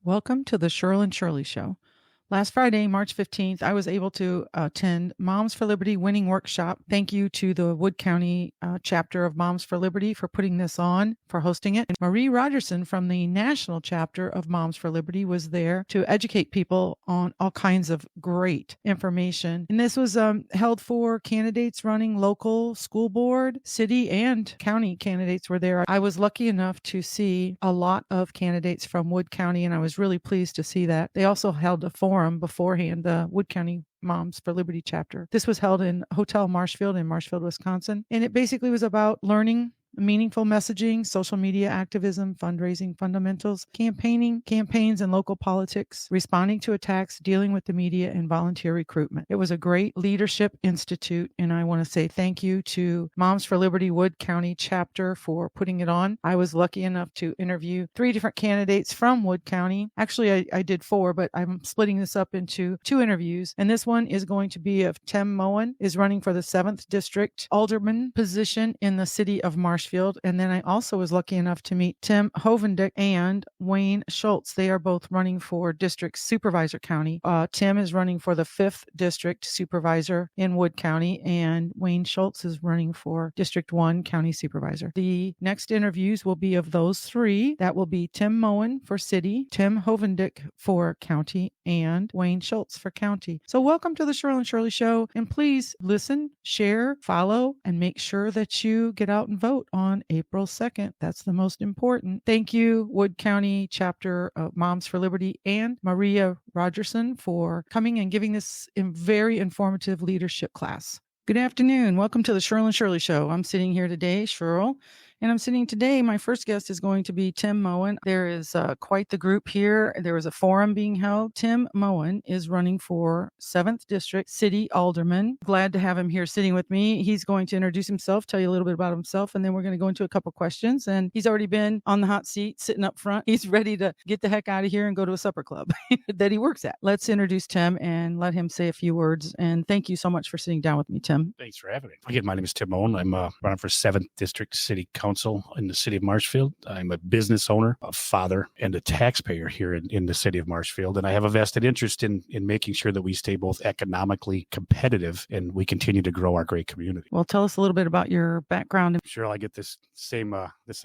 Welcome to the Cheryl and Shirley Show. Last Friday, March 15th, I was able to attend Moms for Liberty Winning Workshop. Thank you to the Wood County chapter of Moms for Liberty for putting this on, for hosting it. And Marie Rogerson from the national chapter of Moms for Liberty was there to educate people on all kinds of great information. And this was held for candidates running local, school board, city, and county candidates were there. I was lucky enough to see a lot of candidates from Wood County, and I was really pleased to see that. They also held a forum beforehand, the Wood County Moms for Liberty chapter. This was held in Hotel Marshfield in Marshfield, Wisconsin. And it basically was about learning meaningful messaging, social media activism, fundraising fundamentals, campaigning, campaigns and local politics, responding to attacks, dealing with the media, and volunteer recruitment. It was a great leadership institute, and I want to say thank you to Moms for Liberty Wood County chapter for putting it on. I was lucky enough to interview 3 different candidates from Wood County. Actually, I did 4, but I'm splitting this up into 2 interviews, and this one is going to be of Tim Moen, is running for the 7th District Alderman position in the city of Marshfield. And then I also was lucky enough to meet Tim Hovendick and Wayne Schultz. They are both running for District Supervisor County. Tim is running for the 5th District Supervisor in Wood County, and Wayne Schultz is running for District 1 County Supervisor. The next interviews will be of those 3. That will be Tim Moen for City, Tim Hovendick for County, and Wayne Schultz for County. So welcome to the Cheryl and Shirley Show, and please listen, share, follow, and make sure that you get out and vote on April 2nd. That's the most important. Thank you, Wood County chapter of Moms for Liberty and Maria Rogerson for coming and giving this very informative leadership class. Good afternoon. Welcome to the Cheryl and Shirley Show. I'm sitting here today, Cheryl. And I'm sitting today, my first guest is going to be Tim Moen. There is quite the group here. There is a forum being held. Tim Moen is running for 7th District City Alderman. Glad to have him here sitting with me. He's going to introduce himself, tell you a little bit about himself, and then we're going to go into a couple questions. And he's already been on the hot seat, sitting up front. He's ready to get the heck out of here and go to a supper club that he works at. Let's introduce Tim and let him say a few words. And thank you so much for sitting down with me, Tim. Thanks for having me. Again, my name is Tim Moen. I'm running for 7th District City Council in the city of Marshfield. I'm a business owner, a father, and a taxpayer here in the city of Marshfield. And I have a vested interest in making sure that we stay both economically competitive and we continue to grow our great community. Well, tell us a little bit about your background. Sure, I get this same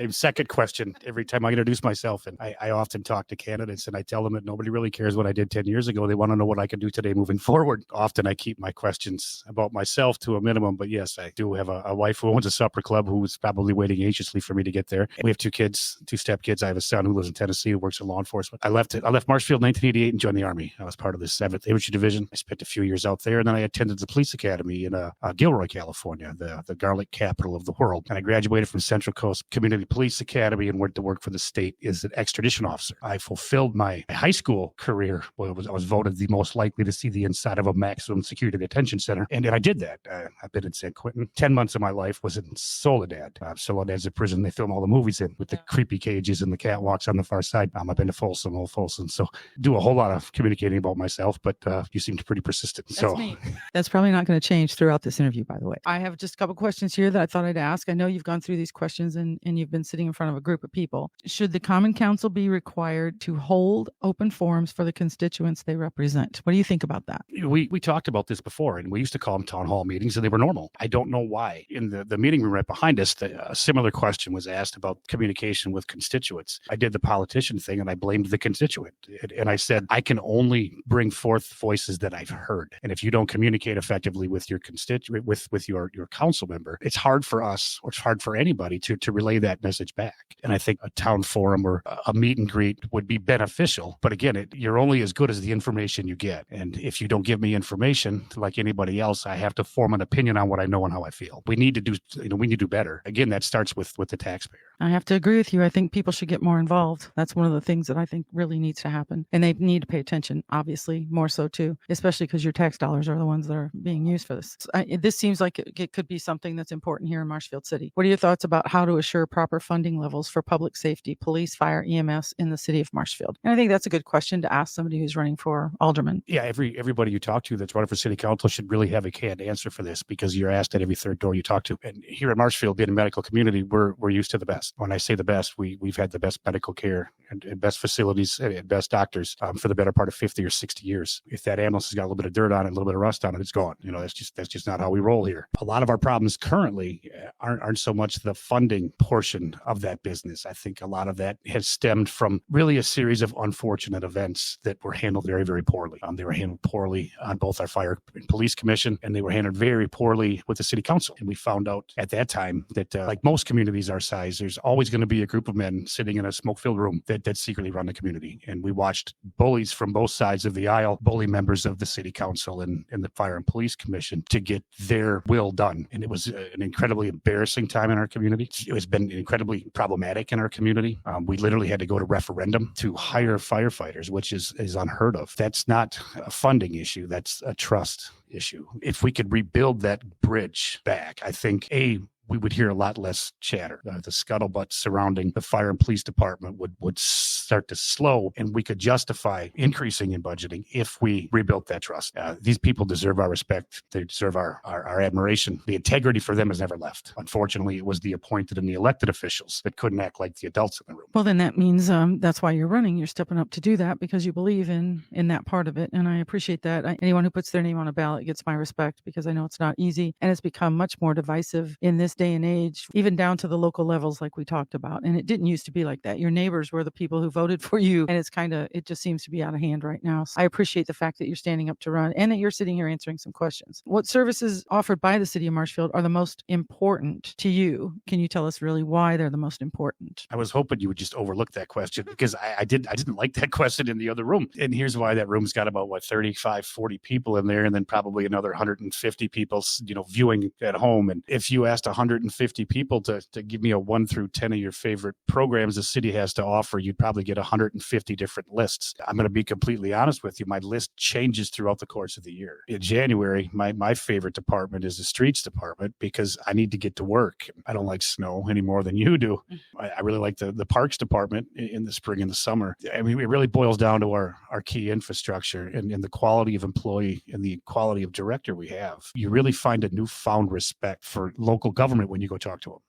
second question every time I introduce myself. And I often talk to candidates and I tell them that nobody really cares what I did 10 years ago. They want to know what I can do today moving forward. Often I keep my questions about myself to a minimum, but yes, I do have a wife who owns a supper club who is probably waiting anxiously for me to get there. We have 2 kids, 2 stepkids. I have a son who lives in Tennessee who works in law enforcement. I left Marshfield in 1988 and joined the Army. I was part of the 7th Infantry Division. I spent a few years out there, and then I attended the police academy in Gilroy, California, the garlic capital of the world. And I graduated from Central Coast Community Police Academy and went to work for the state as an extradition officer. I fulfilled my high school career. I was voted the most likely to see the inside of a maximum security detention center, and I did that. I've been in San Quentin. 10 months of my life was in Soledad. Soledad's a prison they film all the movies in with the creepy cages and the catwalks on the far side. I've been to Folsom, Old Folsom, so do a whole lot of communicating about myself, but you seemed pretty persistent. That's me. That's probably not going to change throughout this interview, by the way. I have just a couple questions here that I thought I'd ask. I know you've gone through these questions and you've been sitting in front of a group of people. Should the Common Council be required to hold open forums for the constituents they represent? What do you think about that? We talked about this before, and we used to call them town hall meetings, and they were normal. I don't know why. In the meeting room right behind us, a similar question was asked about communication with constituents. I did the politician thing, and I blamed the constituent. And I said, I can only bring forth voices that I've heard. And if you don't communicate effectively with your constituent, with your council member, it's hard for us, or it's hard for anybody to relay that message back. And I think a town forum or a meet and greet would be beneficial. But again, you're only as good as the information you get. And if you don't give me information, like anybody else, I have to form an opinion on what I know and how I feel. We need to do better. Again, that starts with the taxpayer. I have to agree with you. I think people should get more involved. That's one of the things that I think really needs to happen. And they need to pay attention, obviously, more so too, especially because your tax dollars are the ones that are being used for this. This seems like it could be something that's important here in Marshfield City. What are your thoughts about how to assure proper funding levels for public safety, police, fire, EMS in the city of Marshfield? And I think that's a good question to ask somebody who's running for alderman. Yeah, everybody you talk to that's running for city council should really have a canned answer for this, because you're asked at every third door you talk to. And here in Marshfield, being a medical community, we're used to the best. When I say the best, we've had the best medical care and best facilities and best doctors for the better part of 50 or 60 years. If that ambulance has got a little bit of dirt on it, a little bit of rust on it, it's gone. That's just not how we roll here. A lot of our problems currently aren't so much the funding portion of that business. I think a lot of that has stemmed from really a series of unfortunate events that were handled very, very poorly. They were handled poorly on both our fire and police commission, and they were handled very poorly with the city council. And we found out at that time that like most communities our size, there's always going to be a group of men sitting in a smoke-filled room that secretly run the community. And we watched bullies from both sides of the aisle bully members of the city council and the fire and police commission to get their will done. And it was an incredibly embarrassing time in our community. It has been incredibly problematic in our community. We literally had to go to referendum to hire firefighters, which is unheard of. That's not a funding issue. That's a trust issue. If we could rebuild that bridge back, I think we would hear a lot less chatter. The scuttlebutt surrounding the fire and police department would start to slow, and we could justify increasing in budgeting if we rebuilt that trust. These people deserve our respect. They deserve our admiration. The integrity for them has never left. Unfortunately, it was the appointed and the elected officials that couldn't act like the adults in the room. Well, then that means that's why you're running. You're stepping up to do that because you believe in that part of it. And I appreciate that. Anyone who puts their name on a ballot gets my respect because I know it's not easy. And it's become much more divisive in this day and age, even down to the local levels like we talked about. And it didn't used to be like that. Your neighbors were the people who voted for you. And it just seems to be out of hand right now. So I appreciate the fact that you're standing up to run and that you're sitting here answering some questions. What services offered by the city of Marshfield are the most important to you? Can you tell us really why they're the most important? I was hoping you would just overlook that question because I didn't like that question in the other room. And here's why. That room's got about 35, 40 people in there, and then probably another 150 people, viewing at home. And if you asked 150 people to give me a 1 through 10 of your favorite programs the city has to offer, you'd probably get 150 different lists. I'm going to be completely honest with you. My list changes throughout the course of the year. In January, my favorite department is the streets department because I need to get to work. I don't like snow any more than you do. I really like the parks department in the spring and the summer. I mean, it really boils down to our key infrastructure and the quality of employee and the quality of director we have. You really find a newfound respect for local government when you go talk to them.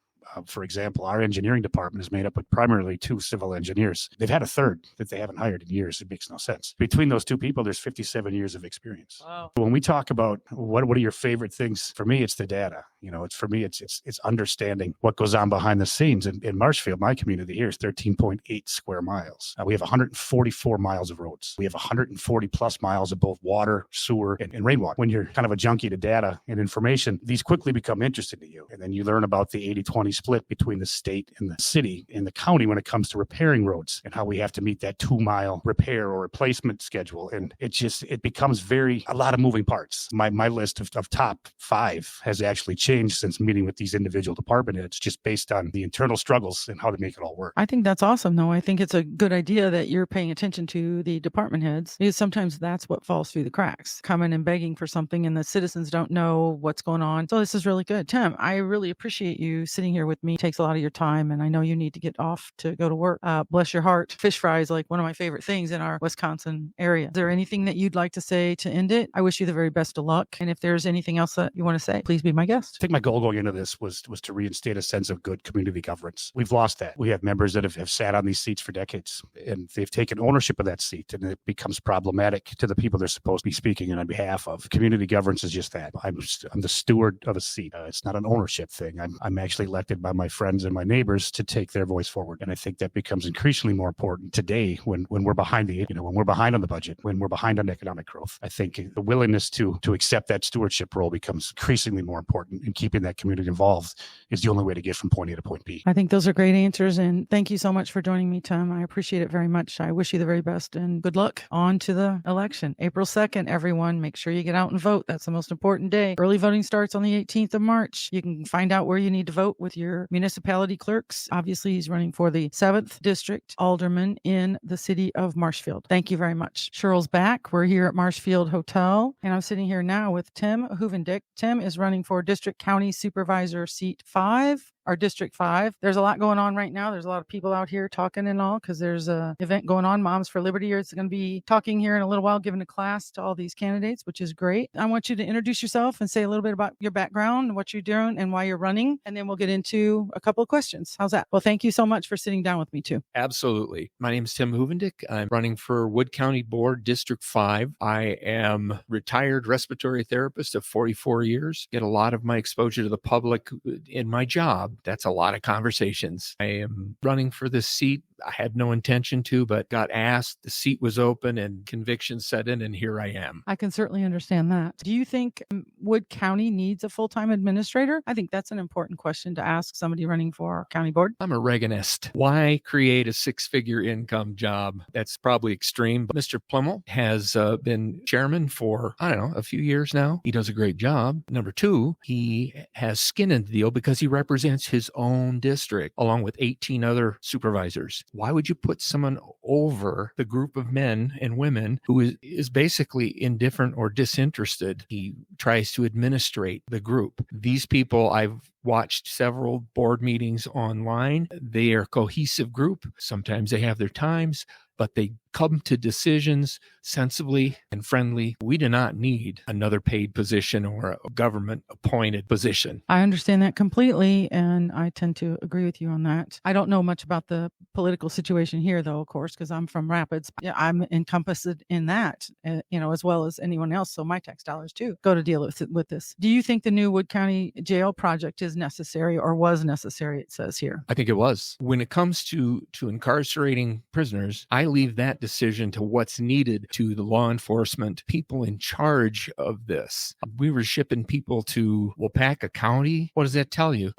For example, our engineering department is made up of primarily 2 civil engineers. They've had a third that they haven't hired in years. It makes no sense. Between those 2 people, there's 57 years of experience. Wow. When we talk about what are your favorite things, for me, it's the data. It's understanding what goes on behind the scenes. In Marshfield, my community here is 13.8 square miles. We have 144 miles of roads. We have 140 plus miles of both water, sewer, and rainwater. When you're kind of a junkie to data and information, these quickly become interesting to you. And then you learn about the 80-20 split between the state and the city and the county when it comes to repairing roads and how we have to meet that 2-mile repair or replacement schedule. And it becomes a lot of moving parts. My list of top 5 has actually changed since meeting with these individual department heads, just based on the internal struggles and how to make it all work. I think that's awesome, though. I think it's a good idea that you're paying attention to the department heads because sometimes that's what falls through the cracks, coming and begging for something and the citizens don't know what's going on. So this is really good. Tim, I really appreciate you sitting here with me. It takes a lot of your time and I know you need to get off to go to work. Bless your heart. Fish fry is like one of my favorite things in our Wisconsin area. Is there anything that you'd like to say to end it? I wish you the very best of luck. And if there's anything else that you want to say, please be my guest. I think my goal going into this was to reinstate a sense of good community governance. We've lost that. We have members that have sat on these seats for decades and they've taken ownership of that seat and it becomes problematic to the people they're supposed to be speaking on behalf of. Community governance is just that. I'm the steward of a seat. It's not an ownership thing. I'm actually elected by my friends and my neighbors to take their voice forward. And I think that becomes increasingly more important today when we're behind when we're behind on the budget, when we're behind on economic growth. I think the willingness to accept that stewardship role becomes increasingly more important, and keeping that community involved is the only way to get from point A to point B. I think those are great answers. And thank you so much for joining me, Tim. I appreciate it very much. I wish you the very best and good luck on to the election. April 2nd, everyone, make sure you get out and vote. That's the most important day. Early voting starts on the 18th of March. You can find out where you need to vote with your municipality clerks. Obviously, he's running for the 7th District Alderman in the city of Marshfield. Thank you very much. Cheryl's back. We're here at Marshfield Hotel, and I'm sitting here now with Tim Huvendick. Tim is running for District County Supervisor Seat 5. our District 5. There's a lot going on right now. There's a lot of people out here talking and all because there's an event going on. Moms for Liberty is going to be talking here in a little while, giving a class to all these candidates, which is great. I want you to introduce yourself and say a little bit about your background, what you're doing, and why you're running, and then we'll get into a couple of questions. How's that? Well, thank you so much for sitting down with me too. Absolutely. My name is Tim Hovendick. I'm running for Wood County Board District 5. I am retired respiratory therapist of 44 years. Get a lot of my exposure to the public in my job. That's a lot of conversations. I am running for this seat. I had no intention to, but got asked. The seat was open and conviction set in, and here I am. I can certainly understand that. Do you think Wood County needs a full-time administrator? I think that's an important question to ask somebody running for our county board. I'm a Reaganist. Why create a six-figure income job? That's probably extreme. But Mr. Plummel has been chairman for, a few years now. He does a great job. Number two, he has skin in the deal because he represents his own district along with 18 other supervisors. Why would you put someone over the group of men and women who is basically indifferent or disinterested? He tries to administrate the group. These people, I've watched several board meetings online. They are a cohesive group. Sometimes they have their times, but they come to decisions sensibly and friendly. We do not need another paid position or a government appointed position. I understand that completely, and I tend to agree with you on that. I don't know much about the political situation here, though, of course, because I'm from Rapids. Yeah, I'm encompassed in that, as well as anyone else. So my tax dollars, too, go to deal with this. Do you think the new Wood County jail project is necessary or was necessary, it says here? I think it was. When it comes to incarcerating prisoners, I leave that decision to what's needed to the law enforcement people in charge of this. We were shipping people to Waupaca County. What does that tell you?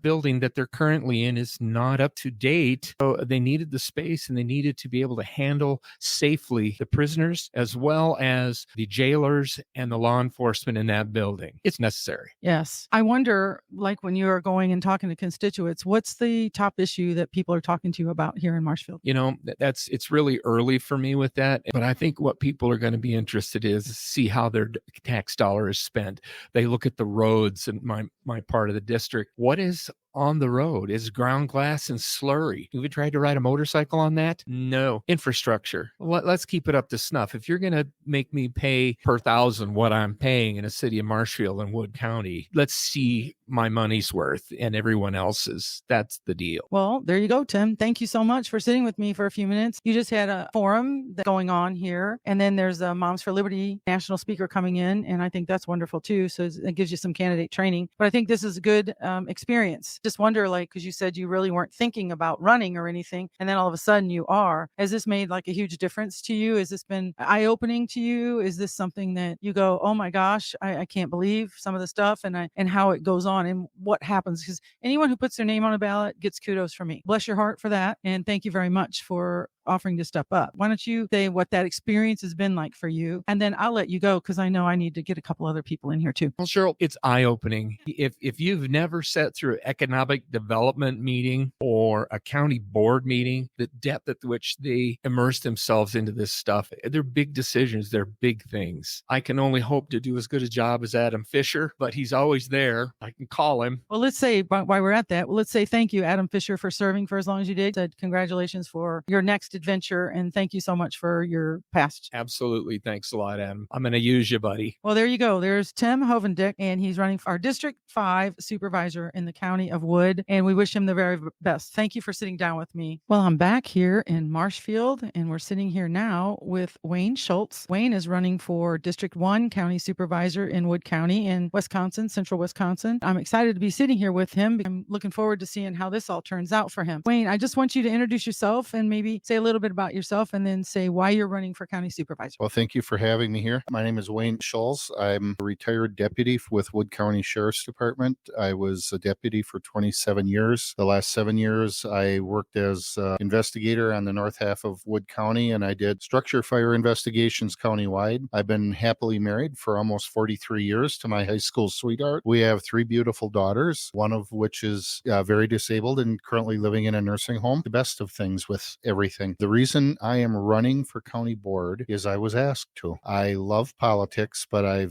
Building that they're currently in is not up to date. So they needed the space and they needed to be able to handle safely the prisoners as well as the jailers and the law enforcement in that building. It's necessary. Yes. I wonder, like when you are going and talking to constituents, what's the top issue that people are talking to you about here in Marshfield? It's really early for me with that. But I think what people are going to be interested in is see how their tax dollar is spent. They look at the roads in my part of the district. What is on the road? Is ground glass and slurry? Have you tried to ride a motorcycle on that? No. Infrastructure. Let's keep it up to snuff. If you're going to make me pay per thousand what I'm paying in a city of Marshfield and Wood County, let's see my money's worth and everyone else's. That's the deal. Well, there you go, Tim. Thank you so much for sitting with me for a few minutes. You just had a forum that's going on here, and then there's a Moms for Liberty national speaker coming in, and I think that's wonderful too. So it gives you some candidate training. But I think this is a good experience. Just wonder, because you said you really weren't thinking about running or anything, and then all of a sudden you are. Has this made a huge difference to you? Has this been eye-opening to you? Is this something that you go, oh my gosh, I can't believe some of the stuff and how it goes on and what happens? Because anyone who puts their name on a ballot gets kudos from me. Bless your heart for that, and thank you very much for offering to step up. Why don't you say what that experience has been like for you? And then I'll let you go because I know I need to get a couple other people in here too. Well, Cheryl, it's eye-opening. If you've never sat through an economic development meeting or a county board meeting, the depth at which they immerse themselves into this stuff, they're big decisions. They're big things. I can only hope to do as good a job as Adam Fisher, but he's always there. I can call him. Well, let's say, while we're at that, let's say thank you, Adam Fisher, for serving for as long as you did. Said congratulations for your next adventure, and thank you so much for your past. Absolutely. Thanks a lot, Adam. I'm going to use you, buddy. Well, there you go. There's Tim Hovendick, and he's running for our District 5 supervisor in the county of Wood, and we wish him the very best. Thank you for sitting down with me. Well, I'm back here in Marshfield, and we're sitting here now with Wayne Schultz. Wayne is running for District 1 county supervisor in Wood County in Wisconsin, central Wisconsin. I'm excited to be sitting here with him. I'm looking forward to seeing how this all turns out for him. Wayne, I just want you to introduce yourself and maybe say a little bit about yourself and then say why you're running for county supervisor. Well, thank you for having me here. My name is Wayne Schultz. I'm a retired deputy with Wood County Sheriff's Department. I was a deputy for 27 years. The last 7 years, I worked as an investigator on the north half of Wood County, and I did structure fire investigations countywide. I've been happily married for almost 43 years to my high school sweetheart. We have 3 beautiful daughters, one of which is very disabled and currently living in a nursing home. The best of things with everything fine. The reason I am running for county board is I was asked to. I love politics, but I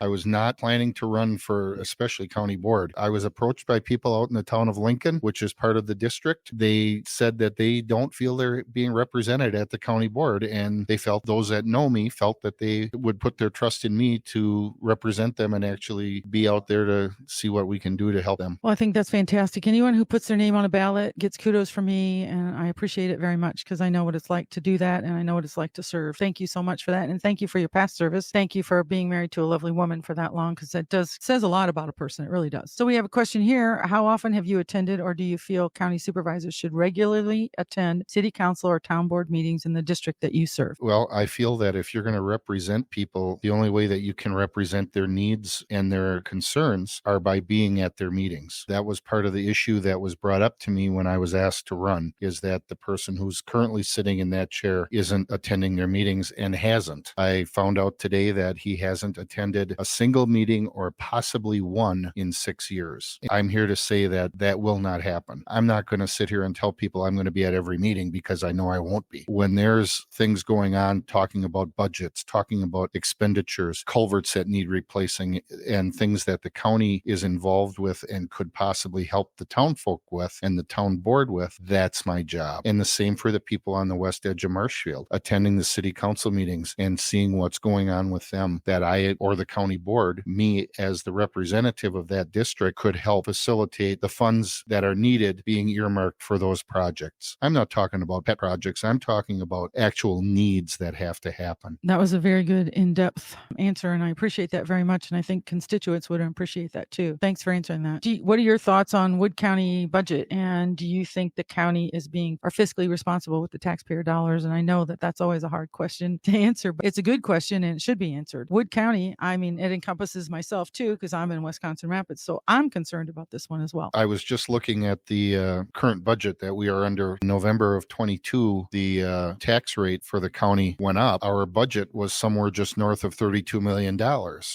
was not planning to run for especially county board. I was approached by people out in the town of Lincoln, which is part of the district. They said that they don't feel they're being represented at the county board, and they felt, those that know me felt, that they would put their trust in me to represent them and actually be out there to see what we can do to help them. Well, I think that's fantastic. Anyone who puts their name on a ballot gets kudos from me, and I appreciate it very much because I know what it's like to do that, and I know what it's like to serve. Thank you so much for that, and thank you for your past service. Thank you for being married to a lovely woman for that long, because that says a lot about a person. It really does. So we have a question here. How often have you attended, or do you feel county supervisors should regularly attend city council or town board meetings in the district that you serve? Well, I feel that if you're going to represent people, the only way that you can represent their needs and their concerns are by being at their meetings. That was part of the issue that was brought up to me when I was asked to run, is that the person who's currently sitting in that chair isn't attending their meetings and hasn't. I found out today that he hasn't attended a single meeting or possibly one in 6 years. I'm here to say that that will not happen. I'm not going to sit here and tell people I'm going to be at every meeting, because I know I won't be. When there's things going on, talking about budgets, talking about expenditures, culverts that need replacing, and things that the county is involved with and could possibly help the town folk with and the town board with, that's my job. And the same for the people on the west edge of Marshfield, attending the city council meetings and seeing what's going on with them, that I or the county board, me as the representative of that district, could help facilitate the funds that are needed being earmarked for those projects. I'm not talking about pet projects. I'm talking about actual needs that have to happen. That was a very good in-depth answer, and I appreciate that very much, and I think constituents would appreciate that too. Thanks for answering that. What are your thoughts on Wood County budget, and do you think the county is are fiscally responsible with the taxpayer dollars? And I know that that's always a hard question to answer, but it's a good question and it should be answered. Wood County, I mean, it encompasses myself too, because I'm in Wisconsin Rapids, so I'm concerned about this one as well. I was just looking at the current budget that we are under. November of 22, the tax rate for the county went up. Our budget was somewhere just north of $32 million,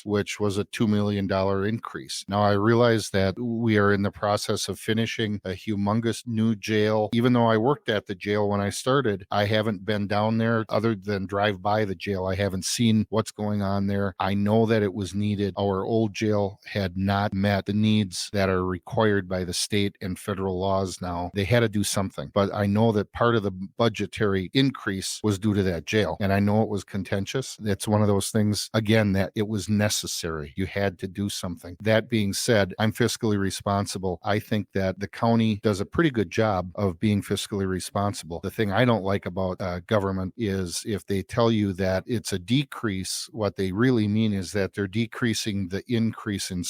which was a $2 million increase. Now, I realize that we are in the process of finishing a humongous new jail. Even though I worked at the jail when I started, I haven't been down there other than drive by the jail. I haven't seen what's going on there. I know that it was needed. Our old jail had not met the needs that are required by the state and federal laws now. They had to do something. But I know that part of the budgetary increase was due to that jail. And I know it was contentious. It's one of those things, again, that it was necessary. You had to do something. That being said, I'm fiscally responsible. I think that the county does a pretty good job of being fiscally responsible. The thing I don't like about government is if they tell you that it's a decrease, what they really mean is that they're decreasing the increase in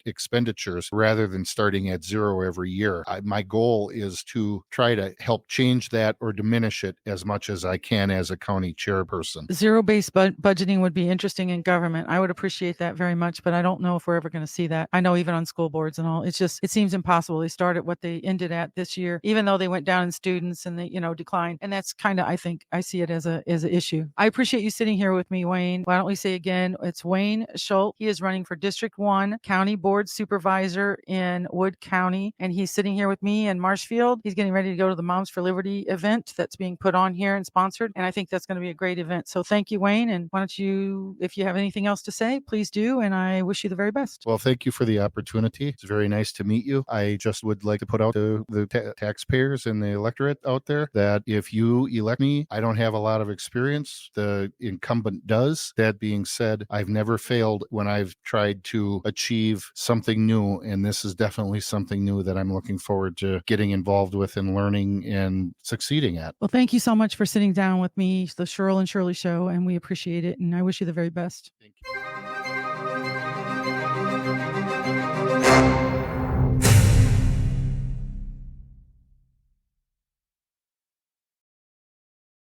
expenditures rather than starting at zero every year. My goal is to try to help change that or diminish it as much as I can as a county chairperson. Zero-based budgeting would be interesting in government. I would appreciate that very much, but I don't know if we're ever going to see that. I know even on school boards and all, it seems impossible. They started what they ended at this year, even though they went down in students and they, declined. And that's kind of, I think I see it as an issue. I appreciate you sitting here with me, Wayne. Why don't we say again, it's Wayne Schultz. He is running for District 1 County Board Supervisor in Wood County. And he's sitting here with me in Marshfield. He's getting ready to go to the Moms for Liberty event that's being put on here and sponsored. And I think that's going to be a great event. So thank you, Wayne. And why don't you, if you have anything else to say, please do. And I wish you the very best. Well, thank you for the opportunity. It's very nice to meet you. I just would like to put out to the taxpayers and the electorate out there that if you elect me, I don't have a lot of experience. The incumbent does. That being said, I've never failed when I've tried to achieve something new. And this is definitely something new that I'm looking forward to getting involved with and learning and succeeding at. Well, thank you so much for sitting down with me, the Cheryl and Shirley Show, and we appreciate it. And I wish you the very best. Thank you.